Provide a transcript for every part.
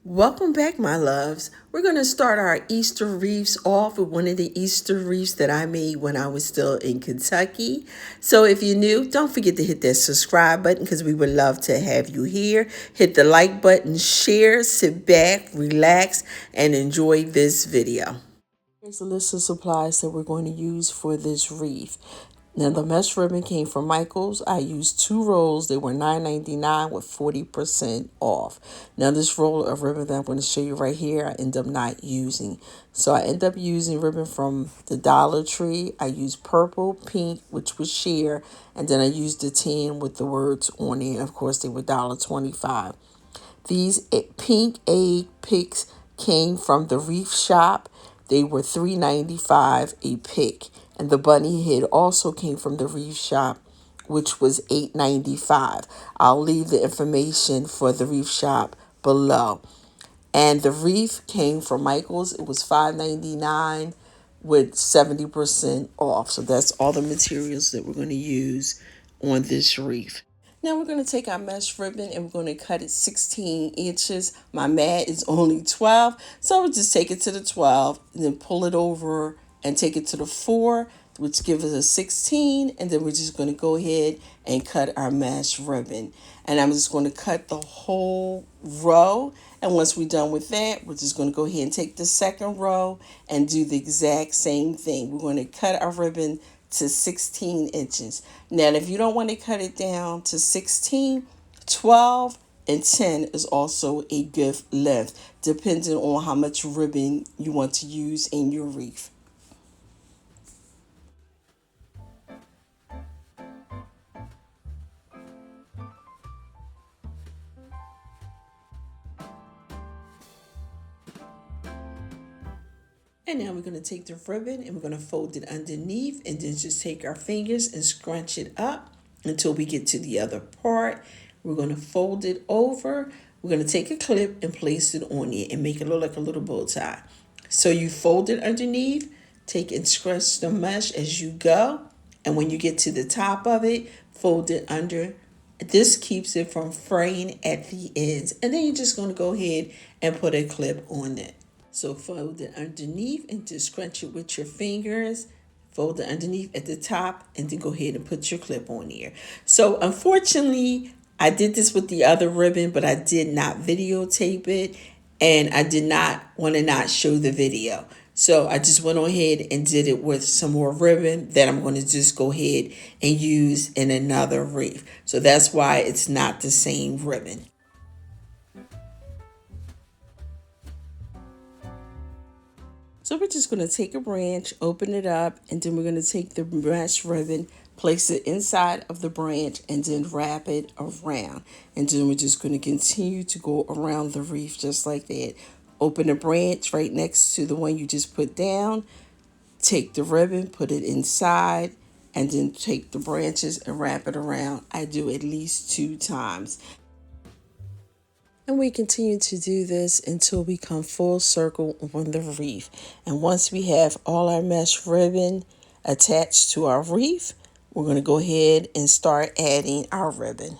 Welcome back, my loves. We're going to start our Easter wreaths off with one of the Easter wreaths that I made when I was still in Kentucky. So if you're new, don't forget to hit that subscribe button because we would love to have you here. Hit the like button, share, sit back, relax, and enjoy this video. Here's a list of supplies that we're going to use for this wreath. Now the mesh ribbon came from Michael's. I used 2 rolls. They were $9.99 with 40% off. Now this roll of ribbon that I'm going to show you right here, I end up not using. So I end up using ribbon from the Dollar Tree. I used purple, pink, which was sheer, and then I used the tan with the words on it. Of course, they were $1.25. These pink egg picks came from the Wreath shop. They were $3.95 a pick. And the bunny head also came from the Wreath shop, which was $8.95. I'll leave the information for the Wreath shop below. And the wreath came from Michael's. It was $5.99 with 70% off. So that's all the materials that we're going to use on this wreath. Now we're going to take our mesh ribbon and we're going to cut it 16 inches. My mat is only 12, so we'll just take it to the 12 and then pull it over and take it to the 4, which gives us a 16, and then we're just going to go ahead and cut our mesh ribbon. And I'm just going to cut the whole row, and once we're done with that, we're just going to go ahead and take the second row and do the exact same thing. We're going to cut our ribbon to 16 inches. Now, if you don't want to cut it down to 16, 12 and 10 is also a good length, depending on how much ribbon you want to use in your wreath. And now we're going to take the ribbon and we're going to fold it underneath and then just take our fingers and scrunch it up until we get to the other part. We're going to fold it over. We're going to take a clip and place it on it and make it look like a little bow tie. So you fold it underneath, take and scrunch the mesh as you go. And when you get to the top of it, fold it under. This keeps it from fraying at the ends. And then you're just going to go ahead and put a clip on it. So fold it underneath and just scrunch it with your fingers. Fold it underneath at the top and then go ahead and put your clip on here. So unfortunately, I did this with the other ribbon, but I did not videotape it and I did not want to not show the video. So I just went on ahead and did it with some more ribbon that I'm going to just go ahead and use in another wreath. So that's why it's not the same ribbon. So we're just going to take a branch, open it up, and then we're going to take the mesh ribbon, place it inside of the branch, and then wrap it around. And then we're just going to continue to go around the wreath just like that. Open the branch right next to the one you just put down. Take the ribbon, put it inside, and then take the branches and wrap it around. I do at least 2 times. And we continue to do this until we come full circle on the wreath. And once we have all our mesh ribbon attached to our wreath, we're going to go ahead and start adding our ribbon.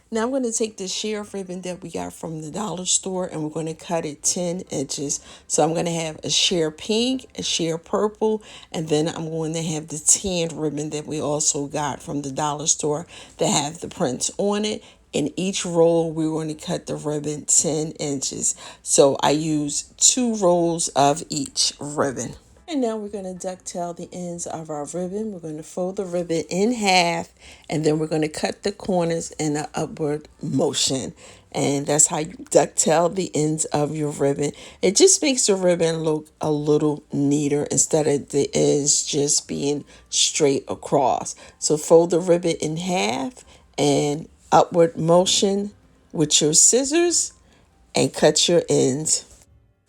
Now I'm going to take the sheer ribbon that we got from the dollar store and we're going to cut it 10 inches. So I'm going to have a sheer pink, a sheer purple, and then I'm going to have the tan ribbon that we also got from the dollar store that have the prints on it. In each roll, we're going to cut the ribbon 10 inches. So I use 2 rolls of each ribbon. And now we're going to ducktail the ends of our ribbon. We're going to fold the ribbon in half, and then we're going to cut the corners in an upward motion. And that's how you ducktail the ends of your ribbon. It just makes the ribbon look a little neater instead of the ends just being straight across. So fold the ribbon in half and upward motion with your scissors and cut your ends.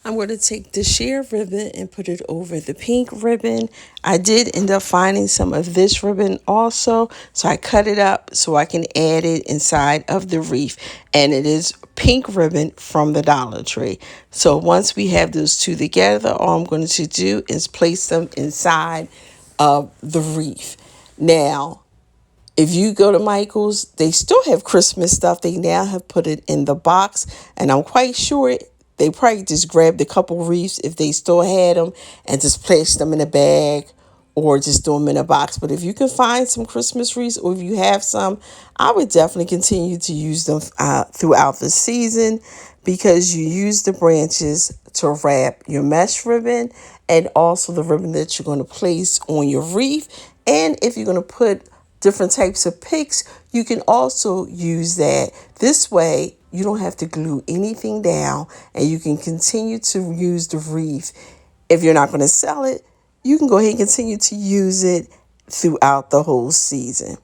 I'm going to take the sheer ribbon and put it over the pink ribbon. I did end up finding some of this ribbon also, so I cut it up so I can add it inside of the wreath. And it is pink ribbon from the Dollar Tree. So once we have those two together, all I'm going to do is place them inside of the wreath. Now, if you go to Michael's, they still have Christmas stuff. They now have put it in the box, and I'm quite sure they probably just grabbed a couple wreaths if they still had them and just placed them in a bag or just throw them in a box. But if you can find some Christmas wreaths, or if you have some, I would definitely continue to use them throughout the season, because you use the branches to wrap your mesh ribbon and also the ribbon that you're going to place on your wreath. And if you're going to put different types of picks, you can also use that. This way, you don't have to glue anything down, and you can continue to use the wreath. If you're not going to sell it, you can go ahead and continue to use it throughout the whole season.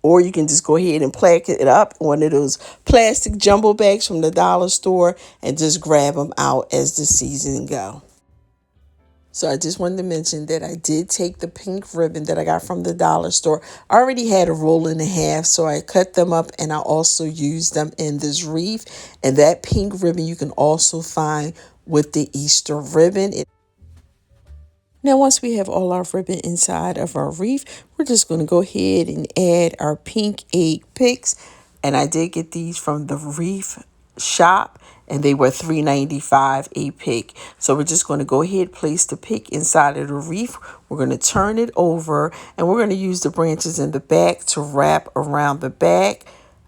Or you can just go ahead and pack it up in one of those plastic jumbo bags from the dollar store and just grab them out as the season go. So I just wanted to mention that I did take the pink ribbon that I got from the dollar store. I already had a roll and a half, so I cut them up and I also used them in this wreath. And that pink ribbon you can also find with the Easter ribbon. Now, once we have all our ribbon inside of our wreath, we're just going to go ahead and add our pink egg picks. And I did get these from the wreath shop, and they were $3.95 a pick. So we're just going to go ahead, place the pick inside of the wreath. We're going to turn it over, and we're going to use the branches in the back to wrap around the back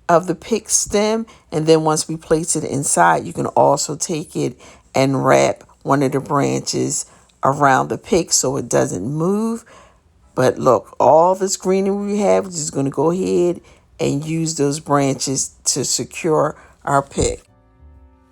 of the pick stem. And then once we place it inside, you can also take it and wrap one of the branches around the pick so it doesn't move. But look, all this greenery we have, we're just going to go ahead and use those branches to secure our pick.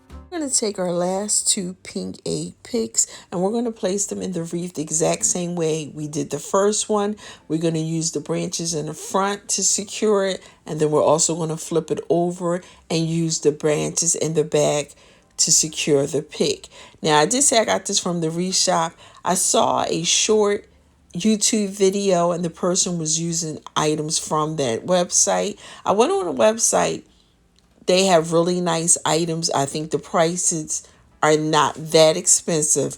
We're going to take our last two pink egg picks and we're going to place them in the wreath the exact same way we did the first one. We're going to use the branches in the front to secure it, and then we're also going to flip it over and use the branches in the back to secure the pick. Now, I did say I got this from the wreath shop. I saw a short YouTube video and the person was using items from that website. I went on the website. They have really nice items. I think the prices are not that expensive.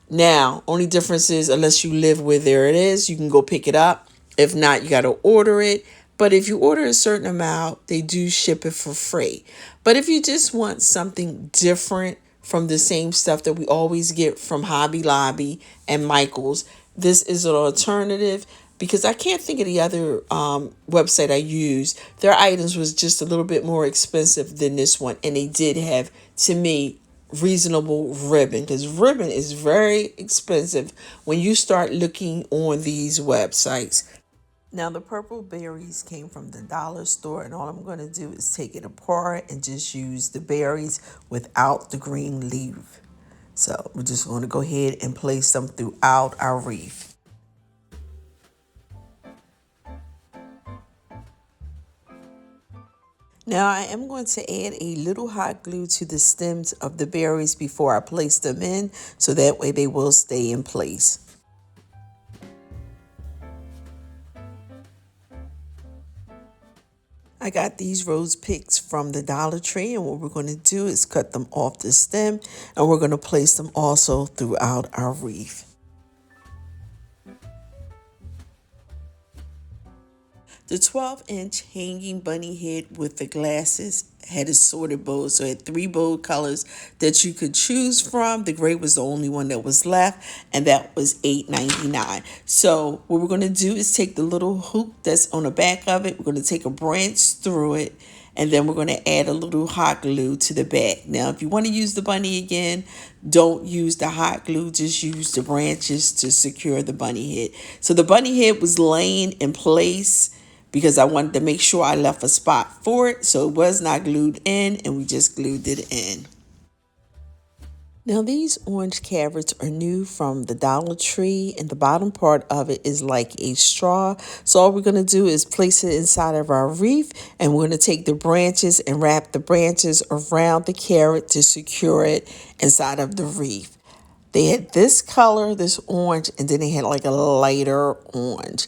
Now, only difference is unless you live where there it is, you can go pick it up. If not, you got to order it. But if you order a certain amount, they do ship it for free. But if you just want something different from the same stuff that we always get from Hobby Lobby and Michael's, this is an alternative, because I can't think of the other website I used. Their items was just a little bit more expensive than this one. And they did have, to me, reasonable ribbon, because ribbon is very expensive when you start looking on these websites. Now, the purple berries came from the dollar store, and all I'm going to do is take it apart and just use the berries without the green leaf. So we're just going to go ahead and place them throughout our wreath. Now I am going to add a little hot glue to the stems of the berries before I place them in, so that way they will stay in place. I got these rose picks from the Dollar Tree, and what we're going to do is cut them off the stem, and we're going to place them also throughout our wreath. The 12-inch hanging bunny head with the glasses had assorted bows, so it had 3 bow colors that you could choose from. The gray was the only one that was left, and that was $8.99. So what we're going to do is take the little hoop that's on the back of it. We're going to take a branch through it, and then we're going to add a little hot glue to the back. Now, if you want to use the bunny again, don't use the hot glue. Just use the branches to secure the bunny head. So the bunny head was laying in place because I wanted to make sure I left a spot for it, so it was not glued in, and we just glued it in. Now, these orange carrots are new from the Dollar Tree, and the bottom part of it is like a straw. So all we're going to do is place it inside of our wreath, and we're going to take the branches and wrap the branches around the carrot to secure it inside of the wreath. They had this color, this orange, and then they had like a lighter orange.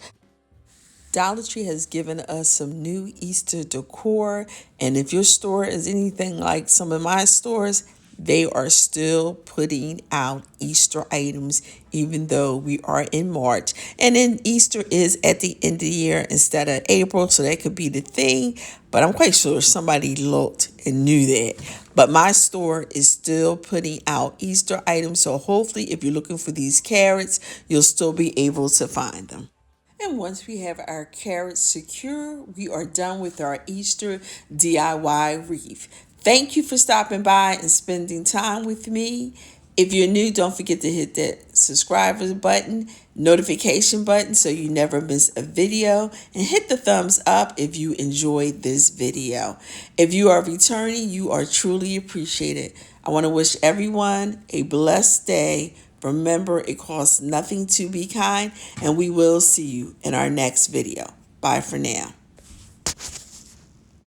Dollar Tree has given us some new Easter decor, and if your store is anything like some of my stores, they are still putting out Easter items, even though we are in March. And then Easter is at the end of the year instead of April, so that could be the thing. But I'm quite sure somebody looked and knew that. But my store is still putting out Easter items, so hopefully if you're looking for these carrots, you'll still be able to find them. And once we have our carrots secure, we are done with our Easter DIY wreath. Thank you for stopping by and spending time with me. If you're new, don't forget to hit that subscribe button, notification button so you never miss a video, and hit the thumbs up if you enjoyed this video. If you are returning, you are truly appreciated. I want to wish everyone a blessed day. Remember, it costs nothing to be kind, and we will see you in our next video. Bye for now.